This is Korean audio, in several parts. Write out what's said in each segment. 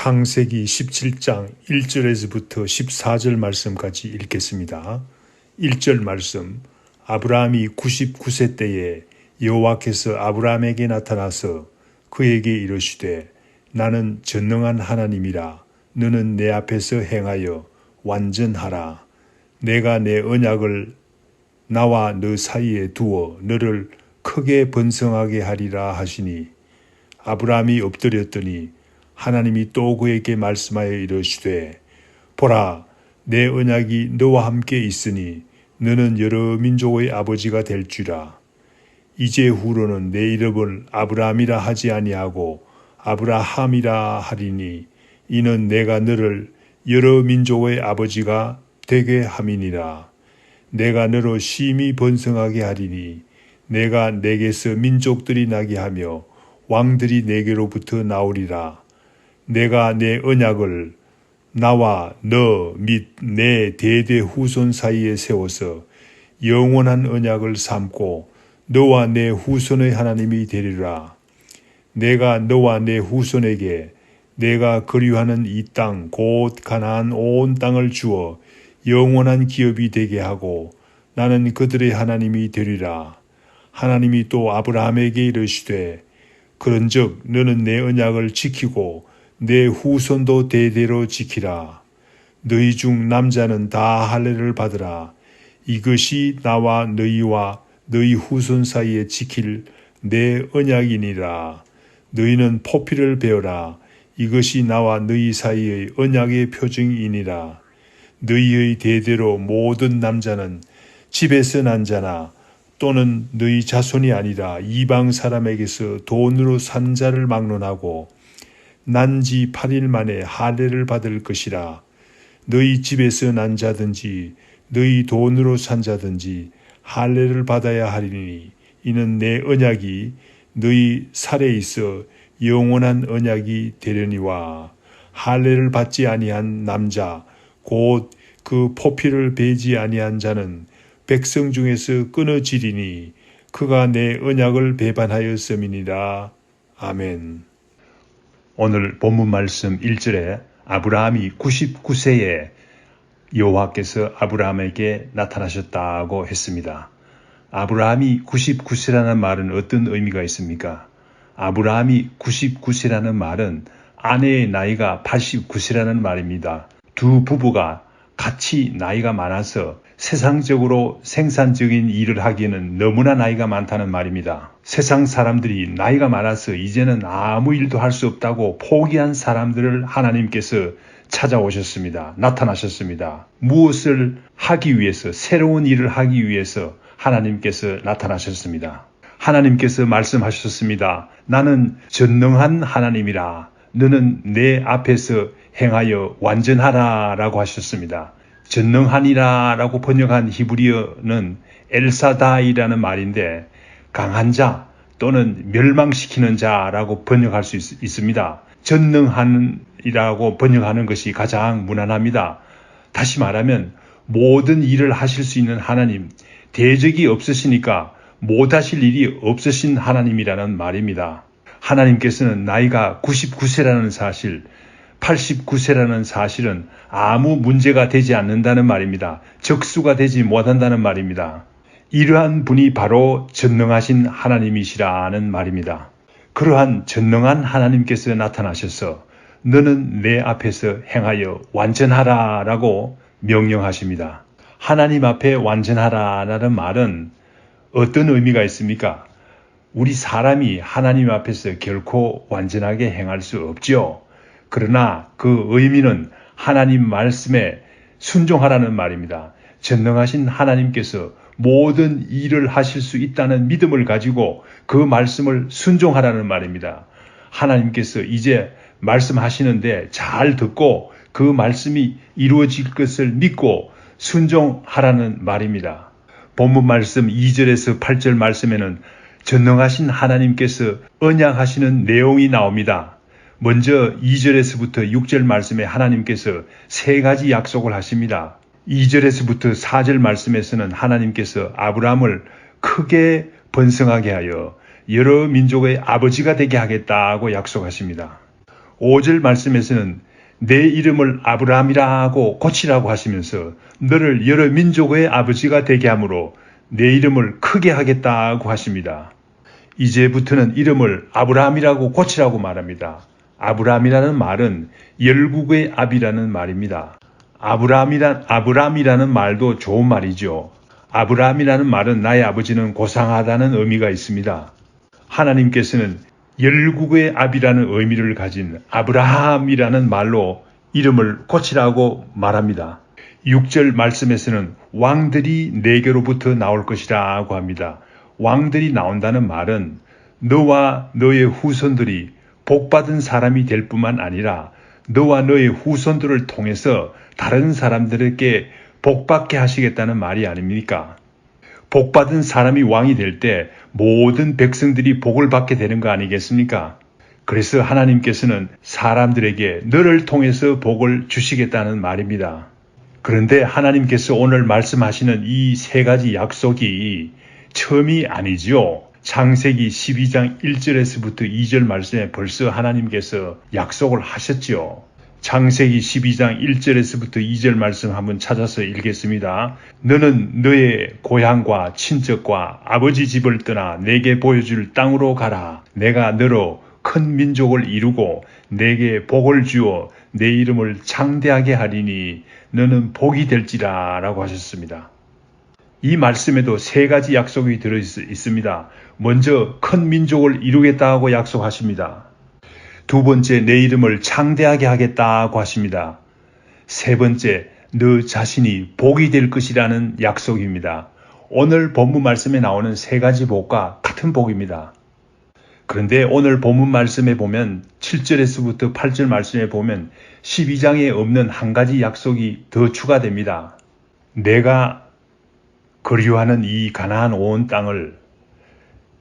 창세기 17장 1절에서부터 14절 말씀까지 읽겠습니다. 1절 말씀. 아브라함이 99세 때에 여호와께서 아브라함에게 나타나서 그에게 이르시되 나는 전능한 하나님이라. 너는 내 앞에서 행하여 완전하라. 내가 내 언약을 나와 너 사이에 두어 너를 크게 번성하게 하리라 하시니 아브라함이 엎드렸더니 하나님이 또 그에게 말씀하여 이르시되 보라 내 언약이 너와 함께 있으니 너는 여러 민족의 아버지가 될지라. 이제 후로는 내 이름을 아브라함이라 하지 아니하고 아브라함이라 하리니 이는 내가 너를 여러 민족의 아버지가 되게 함이니라. 내가 너로 심히 번성하게 하리니 내가 내게서 민족들이 나게 하며 왕들이 내게로부터 나오리라. 내가 내 언약을 나와 너 및 내 대대 후손 사이에 세워서 영원한 언약을 삼고 너와 내 후손의 하나님이 되리라. 내가 너와 내 후손에게 내가 거류하는 이 땅 곧 가나안 온 땅을 주어 영원한 기업이 되게 하고 나는 그들의 하나님이 되리라. 하나님이 또 아브라함에게 이르시되 그런즉 너는 내 언약을 지키고 내 후손도 대대로 지키라. 너희 중 남자는 다 할례를 받으라. 이것이 나와 너희와 너희 후손 사이에 지킬 내 언약이니라. 너희는 포피를 베어라. 이것이 나와 너희 사이의 언약의 표징이니라. 너희의 대대로 모든 남자는 집에서 난 자나 또는 너희 자손이 아니라 이방 사람에게서 돈으로 산 자를 막론하고 난지 8일 만에 할례를 받을 것이라. 너희 집에서 난 자든지 너희 돈으로 산 자든지 할례를 받아야 하리니 이는 내 언약이 너희 살에 있어 영원한 언약이 되려니와. 할례를 받지 아니한 남자 곧 그 포피를 베지 아니한 자는 백성 중에서 끊어지리니 그가 내 언약을 배반하였음이니라. 아멘. 오늘 본문 말씀 1절에 아브라함이 99세에 여호와께서 아브라함에게 나타나셨다고 했습니다. 아브라함이 99세라는 말은 어떤 의미가 있습니까? 아브라함이 99세라는 말은 아내의 나이가 89세라는 말입니다. 두 부부가 같이 나이가 많아서 세상적으로 생산적인 일을 하기에는 너무나 나이가 많다는 말입니다. 세상 사람들이 나이가 많아서 이제는 아무 일도 할 수 없다고 포기한 사람들을 하나님께서 찾아오셨습니다. 나타나셨습니다. 무엇을 하기 위해서, 새로운 일을 하기 위해서 하나님께서 나타나셨습니다. 하나님께서 말씀하셨습니다. 나는 전능한 하나님이라. 너는 내 앞에서 행하여 완전하라 라고 하셨습니다. 전능하니라 라고 번역한 히브리어는 엘사다이라는 말인데 강한 자 또는 멸망시키는 자라고 번역할 수 있습니다. 전능한이라고 번역하는 것이 가장 무난합니다. 다시 말하면 모든 일을 하실 수 있는 하나님, 대적이 없으시니까 못하실 일이 없으신 하나님이라는 말입니다. 하나님께서는 나이가 99세라는 사실, 89세라는 사실은 아무 문제가 되지 않는다는 말입니다. 적수가 되지 못한다는 말입니다. 이러한 분이 바로 전능하신 하나님이시라는 말입니다. 그러한 전능한 하나님께서 나타나셔서 너는 내 앞에서 행하여 완전하라 라고 명령하십니다. 하나님 앞에 완전하라 라는 말은 어떤 의미가 있습니까? 우리 사람이 하나님 앞에서 결코 완전하게 행할 수 없죠. 그러나 그 의미는 하나님 말씀에 순종하라는 말입니다. 전능하신 하나님께서 모든 일을 하실 수 있다는 믿음을 가지고 그 말씀을 순종하라는 말입니다. 하나님께서 이제 말씀하시는데 잘 듣고 그 말씀이 이루어질 것을 믿고 순종하라는 말입니다. 본문 말씀 2절에서 8절 말씀에는 전능하신 하나님께서 언약하시는 내용이 나옵니다. 먼저 2절에서부터 6절 말씀에 하나님께서 세 가지 약속을 하십니다. 2절에서부터 4절 말씀에서는 하나님께서 아브라함을 크게 번성하게 하여 여러 민족의 아버지가 되게 하겠다고 약속하십니다. 5절 말씀에서는 내 이름을 아브라함이라고 고치라고 하시면서 너를 여러 민족의 아버지가 되게 하므로 내 이름을 크게 하겠다고 하십니다. 이제부터는 이름을 아브라함이라고 고치라고 말합니다. 아브라함이라는 말은 열국의 아비라는 말입니다. 아브라함이라는 말도 좋은 말이죠. 아브라함이라는 말은 나의 아버지는 고상하다는 의미가 있습니다. 하나님께서는 열국의 아비라는 의미를 가진 아브라함이라는 말로 이름을 고치라고 말합니다. 6절 말씀에서는 왕들이 내게로부터 나올 것이라고 합니다. 왕들이 나온다는 말은 너와 너의 후손들이 복받은 사람이 될 뿐만 아니라 너와 너의 후손들을 통해서 다른 사람들에게 복받게 하시겠다는 말이 아닙니까? 복받은 사람이 왕이 될 때 모든 백성들이 복을 받게 되는 거 아니겠습니까? 그래서 하나님께서는 사람들에게 너를 통해서 복을 주시겠다는 말입니다. 그런데 하나님께서 오늘 말씀하시는 이 세 가지 약속이 처음이 아니지요. 창세기 12장 1절에서부터 2절 말씀에 벌써 하나님께서 약속을 하셨지요. 창세기 12장 1절에서부터 2절 말씀 한번 찾아서 읽겠습니다. 너는 너의 고향과 친척과 아버지 집을 떠나 내게 보여줄 땅으로 가라. 내가 너로 큰 민족을 이루고 내게 복을 주어 내 이름을 창대하게 하리니 너는 복이 될지라 라고 하셨습니다. 이 말씀에도 세 가지 약속이 들어 있습니다. 먼저 큰 민족을 이루겠다고 약속하십니다. 두 번째, 내 이름을 창대하게 하겠다고 하십니다. 세 번째, 너 자신이 복이 될 것이라는 약속입니다. 오늘 본문 말씀에 나오는 세 가지 복과 같은 복입니다. 그런데 오늘 본문 말씀에 보면 7절에서부터 8절 말씀에 보면 12장에 없는 한 가지 약속이 더 추가됩니다. 내가 거류하는 이 가나안 온 땅을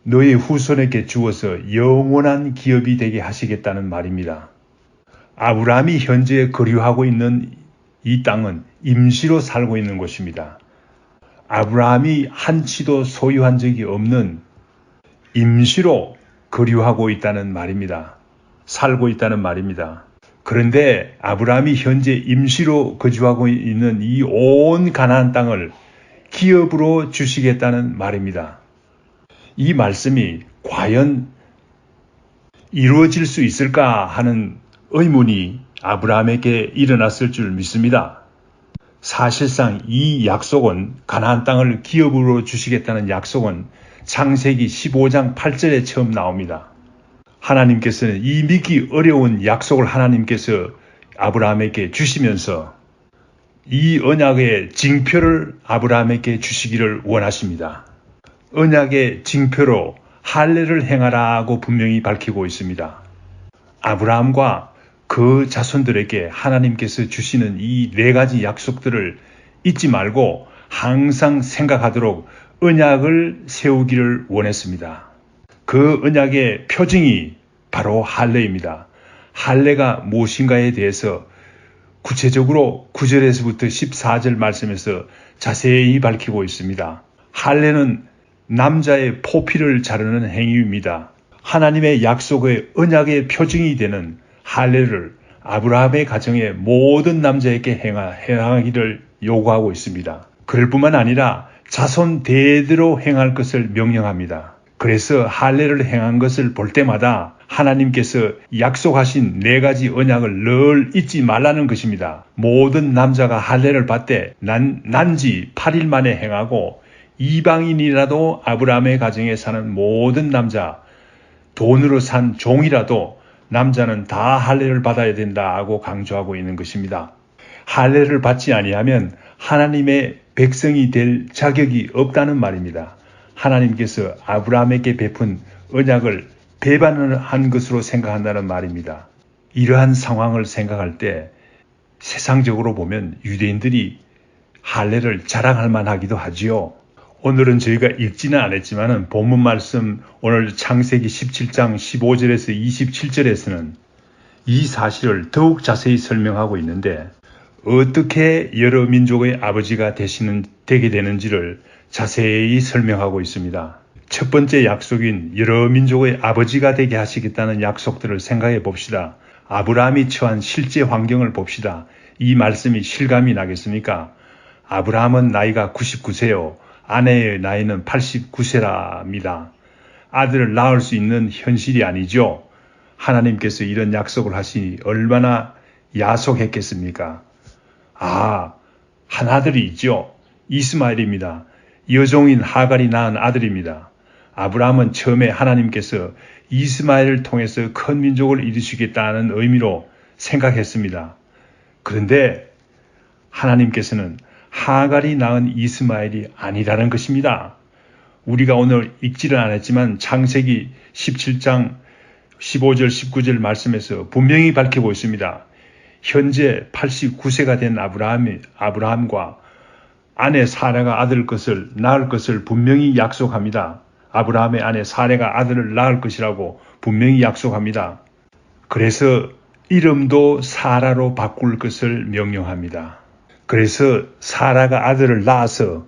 너의 후손에게 주어서 영원한 기업이 되게 하시겠다는 말입니다. 아브라함이 현재 거류하고 있는 이 땅은 임시로 살고 있는 곳입니다. 아브라함이 한 치도 소유한 적이 없는 임시로 거류하고 있다는 말입니다. 살고 있다는 말입니다. 그런데 아브라함이 현재 임시로 거주하고 있는 이 온 가나안 땅을 기업으로 주시겠다는 말입니다. 이 말씀이 과연 이루어질 수 있을까 하는 의문이 아브라함에게 일어났을 줄 믿습니다. 사실상 이 약속은 가나안 땅을 기업으로 주시겠다는 약속은 창세기 15장 8절에 처음 나옵니다. 하나님께서는 이 믿기 어려운 약속을 하나님께서 아브라함에게 주시면서 이 언약의 징표를 아브라함에게 주시기를 원하십니다. 언약의 징표로 할례를 행하라고 분명히 밝히고 있습니다. 아브라함과 그 자손들에게 하나님께서 주시는 이 네 가지 약속들을 잊지 말고 항상 생각하도록 언약을 세우기를 원했습니다. 그 언약의 표징이 바로 할례입니다. 할례가 무엇인가에 대해서 구체적으로 9절에서부터 14절 말씀에서 자세히 밝히고 있습니다. 할례는 남자의 포피를 자르는 행위입니다. 하나님의 약속의 언약의 표징이 되는 할례를 아브라함의 가정의 모든 남자에게 행하기를 요구하고 있습니다. 그럴 뿐만 아니라 자손 대대로 행할 것을 명령합니다. 그래서 할례를 행한 것을 볼 때마다 하나님께서 약속하신 네 가지 언약을 늘 잊지 말라는 것입니다. 모든 남자가 할례를 받되 난지 8일 만에 행하고 이방인이라도 아브라함의 가정에 사는 모든 남자, 돈으로 산 종이라도 남자는 다 할례를 받아야 된다고 강조하고 있는 것입니다. 할례를 받지 아니하면 하나님의 백성이 될 자격이 없다는 말입니다. 하나님께서 아브라함에게 베푼 언약을 배반한 것으로 생각한다는 말입니다. 이러한 상황을 생각할 때 세상적으로 보면 유대인들이 할례를 자랑할 만하기도 하지요. 오늘은 저희가 읽지는 않았지만 본문 말씀 오늘 창세기 17장 15절에서 27절에서는 이 사실을 더욱 자세히 설명하고 있는데 어떻게 여러 민족의 아버지가 되게 되는지를 자세히 설명하고 있습니다. 첫 번째 약속인 여러 민족의 아버지가 되게 하시겠다는 약속들을 생각해 봅시다. 아브라함이 처한 실제 환경을 봅시다. 이 말씀이 실감이 나겠습니까? 아브라함은 나이가 99세요. 아내의 나이는 89세랍니다. 아들을 낳을 수 있는 현실이 아니죠. 하나님께서 이런 약속을 하시니 얼마나 야속했겠습니까? 한 아들이 있죠. 이스마엘입니다. 여종인 하갈이 낳은 아들입니다. 아브라함은 처음에 하나님께서 이스마엘을 통해서 큰 민족을 이루시겠다는 의미로 생각했습니다. 그런데 하나님께서는 하갈이 낳은 이스마엘이 아니라는 것입니다. 우리가 오늘 읽지는 않았지만 창세기 17장 15절 19절 말씀에서 분명히 밝히고 있습니다. 현재 89세가 된 아브라함과 아내 사라가 낳을 것을 분명히 약속합니다. 아브라함의 아내 사라가 아들을 낳을 것이라고 분명히 약속합니다. 그래서 이름도 사라로 바꿀 것을 명령합니다. 그래서 사라가 아들을 낳아서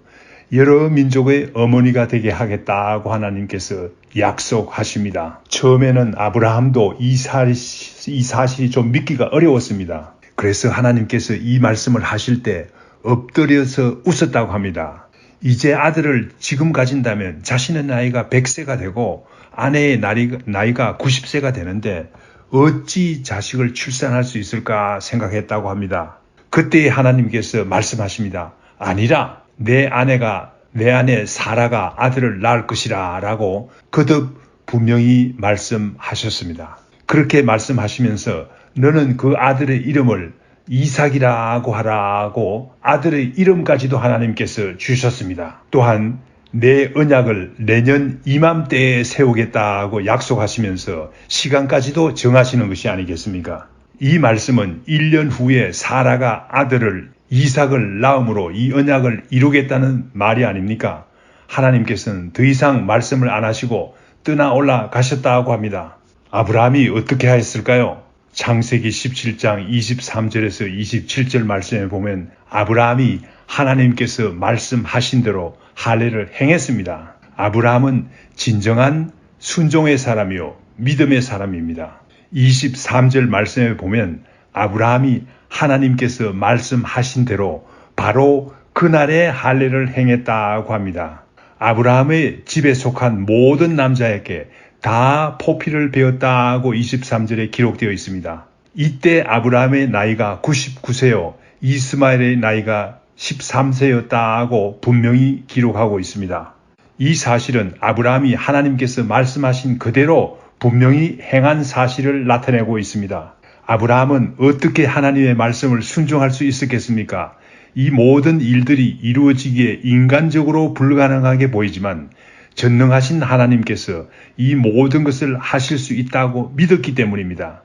여러 민족의 어머니가 되게 하겠다고 하나님께서 약속하십니다. 처음에는 아브라함도 이 사실이 좀 믿기가 어려웠습니다. 그래서 하나님께서 이 말씀을 하실 때 엎드려서 웃었다고 합니다. 이제 아들을 지금 가진다면 자신의 나이가 100세가 되고 아내의 나이가 90세가 되는데 어찌 자식을 출산할 수 있을까 생각했다고 합니다. 그때 하나님께서 말씀하십니다. 아니라 내 아내 사라가 아들을 낳을 것이라 라고 거듭 분명히 말씀하셨습니다. 그렇게 말씀하시면서 너는 그 아들의 이름을 이삭이라고 하라고 아들의 이름까지도 하나님께서 주셨습니다. 또한 내 언약을 내년 이맘때에 세우겠다고 약속하시면서 시간까지도 정하시는 것이 아니겠습니까? 이 말씀은 1년 후에 사라가 아들을 이삭을 낳음으로 이 언약을 이루겠다는 말이 아닙니까? 하나님께서는 더 이상 말씀을 안 하시고 떠나 올라가셨다고 합니다. 아브라함이 어떻게 하였을까요? 창세기 17장 23절에서 27절 말씀에 보면 아브라함이 하나님께서 말씀하신 대로 할례를 행했습니다. 아브라함은 진정한 순종의 사람이요 믿음의 사람입니다. 23절 말씀에 보면 아브라함이 하나님께서 말씀하신 대로 바로 그날의 할례를 행했다고 합니다. 아브라함의 집에 속한 모든 남자에게 다 포피를 베었다고 23절에 기록되어 있습니다. 이때 아브라함의 나이가 99세요. 이스마엘의 나이가 13세였다고 분명히 기록하고 있습니다. 이 사실은 아브라함이 하나님께서 말씀하신 그대로 분명히 행한 사실을 나타내고 있습니다. 아브라함은 어떻게 하나님의 말씀을 순종할 수 있었겠습니까? 이 모든 일들이 이루어지기에 인간적으로 불가능하게 보이지만 전능하신 하나님께서 이 모든 것을 하실 수 있다고 믿었기 때문입니다.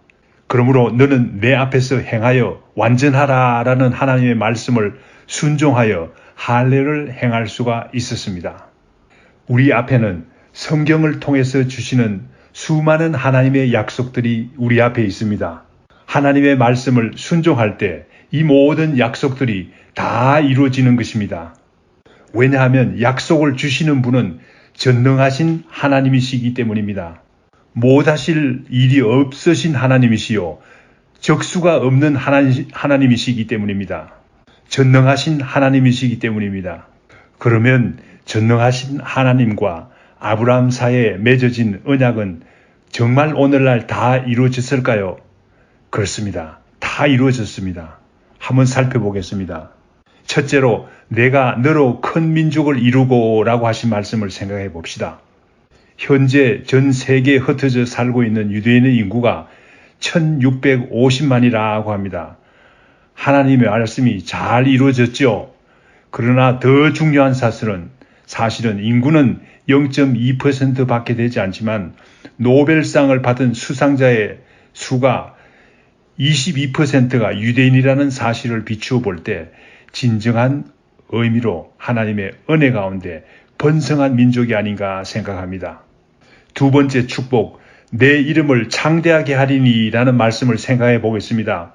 그러므로 너는 내 앞에서 행하여 완전하라라는 하나님의 말씀을 순종하여 할례를 행할 수가 있었습니다. 우리 앞에는 성경을 통해서 주시는 수많은 하나님의 약속들이 우리 앞에 있습니다. 하나님의 말씀을 순종할 때 이 모든 약속들이 다 이루어지는 것입니다. 왜냐하면 약속을 주시는 분은 전능하신 하나님이시기 때문입니다. 못하실 일이 없으신 하나님이시요 적수가 없는 하나님이시기 때문입니다. 전능하신 하나님이시기 때문입니다. 그러면 전능하신 하나님과 아브라함 사이에 맺어진 언약은 정말 오늘날 다 이루어졌을까요? 그렇습니다. 다 이루어졌습니다. 한번 살펴보겠습니다. 첫째로 내가 너로 큰 민족을 이루고 라고 하신 말씀을 생각해 봅시다. 현재 전 세계에 흩어져 살고 있는 유대인의 인구가 1650만이라고 합니다. 하나님의 말씀이 잘 이루어졌죠. 그러나 더 중요한 사실은 인구는 0.2% 밖에 되지 않지만 노벨상을 받은 수상자의 수가 22%가 유대인이라는 사실을 비추어 볼 때 진정한 의미로 하나님의 은혜 가운데 번성한 민족이 아닌가 생각합니다. 두 번째 축복, 내 이름을 창대하게 하리니 라는 말씀을 생각해 보겠습니다.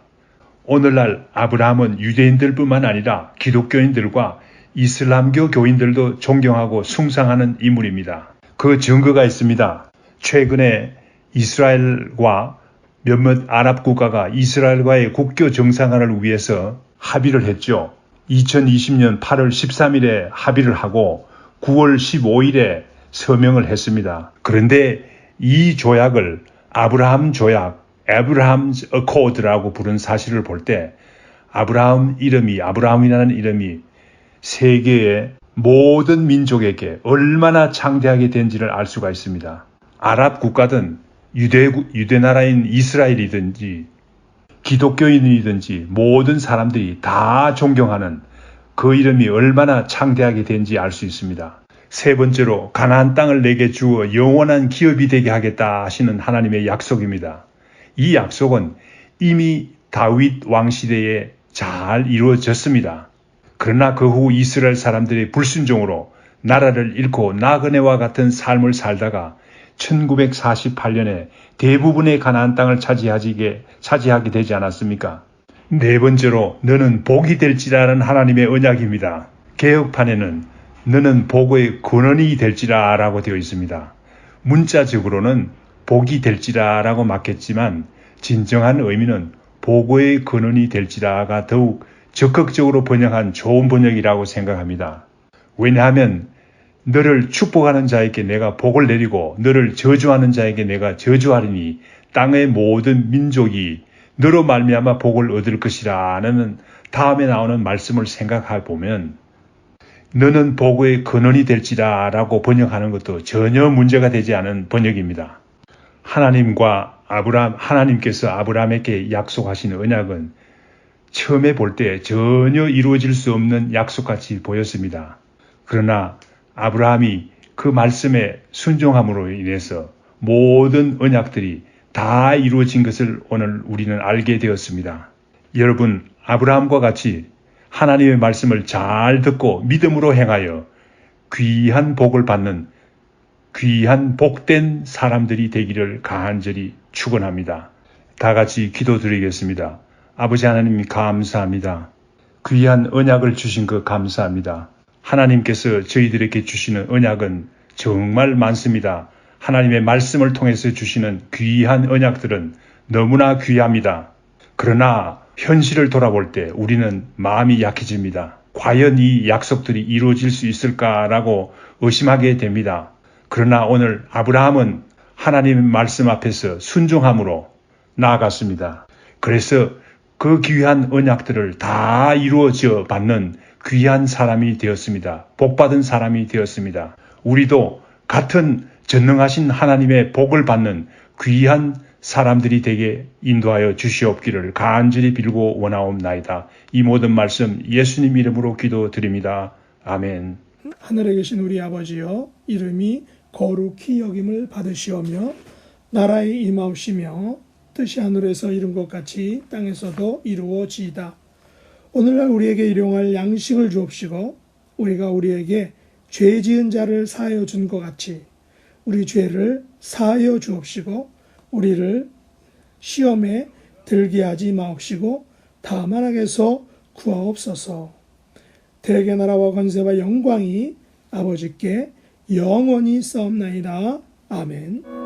오늘날 아브라함은 유대인들뿐만 아니라 기독교인들과 이슬람교 교인들도 존경하고 숭상하는 인물입니다. 그 증거가 있습니다. 최근에 이스라엘과 몇몇 아랍 국가가 이스라엘과의 국교 정상화를 위해서 합의를 했죠. 2020년 8월 13일에 합의를 하고 9월 15일에 서명을 했습니다. 그런데 이 조약을 아브라함 조약, Abraham's Accord라고 부른 사실을 볼 때 아브라함이라는 이름이 세계의 모든 민족에게 얼마나 창대하게 된지를 알 수가 있습니다. 아랍 국가든 유대 나라인 이스라엘이든지 기독교인이든지 모든 사람들이 다 존경하는 그 이름이 얼마나 창대하게 된지 알 수 있습니다. 세 번째로 가나안 땅을 내게 주어 영원한 기업이 되게 하겠다 하시는 하나님의 약속입니다. 이 약속은 이미 다윗 왕 시대에 잘 이루어졌습니다. 그러나 그 후 이스라엘 사람들의 불순종으로 나라를 잃고 나그네와 같은 삶을 살다가 1948년에 대부분의 가나안 땅을 차지하게 되지 않았습니까? 네 번째로 너는 복이 될지라는 하나님의 언약입니다. 개혁판에는 너는 복의 근원이 될지라 라고 되어 있습니다. 문자적으로는 복이 될지라 라고 맞겠지만 진정한 의미는 복의 근원이 될지라가 더욱 적극적으로 번역한 좋은 번역이라고 생각합니다. 왜냐하면 너를 축복하는 자에게 내가 복을 내리고 너를 저주하는 자에게 내가 저주하리니 땅의 모든 민족이 너로 말미암아 복을 얻을 것이라는 다음에 나오는 말씀을 생각해 보면 너는 복의 근원이 될지라 라고 번역하는 것도 전혀 문제가 되지 않은 번역입니다. 하나님께서 아브라함에게 약속하신 언약은 처음에 볼 때 전혀 이루어질 수 없는 약속같이 보였습니다. 그러나 아브라함이 그 말씀에 순종함으로 인해서 모든 언약들이 다 이루어진 것을 오늘 우리는 알게 되었습니다. 여러분, 아브라함과 같이 하나님의 말씀을 잘 듣고 믿음으로 행하여 귀한 복을 받는 귀한 복된 사람들이 되기를 간절히 축원합니다. 다 같이 기도드리겠습니다. 아버지 하나님 감사합니다. 귀한 언약을 주신 것 감사합니다. 하나님께서 저희들에게 주시는 언약은 정말 많습니다. 하나님의 말씀을 통해서 주시는 귀한 언약들은 너무나 귀합니다. 그러나 현실을 돌아볼 때 우리는 마음이 약해집니다. 과연 이 약속들이 이루어질 수 있을까라고 의심하게 됩니다. 그러나 오늘 아브라함은 하나님의 말씀 앞에서 순종함으로 나아갔습니다. 그래서 그 귀한 언약들을 다 이루어져 받는 귀한 사람이 되었습니다. 복받은 사람이 되었습니다. 우리도 같은 전능하신 하나님의 복을 받는 귀한 사람들이 되게 인도하여 주시옵기를 간절히 빌고 원하옵나이다. 이 모든 말씀 예수님 이름으로 기도드립니다. 아멘. 하늘에 계신 우리 아버지여, 이름이 거룩히 여김을 받으시오며 나라의 임하옵시며 뜻이 하늘에서 이룬 것 같이 땅에서도 이루어지이다. 오늘날 우리에게 일용할 양식을 주옵시고 우리가 우리에게 죄 지은 자를 사하여 준 것 같이 우리 죄를 사하여 주옵시고 우리를 시험에 들게 하지 마옵시고 다만 악에서 구하옵소서. 대개 나라와 권세와 영광이 아버지께 영원히 싸움나이다. 아멘.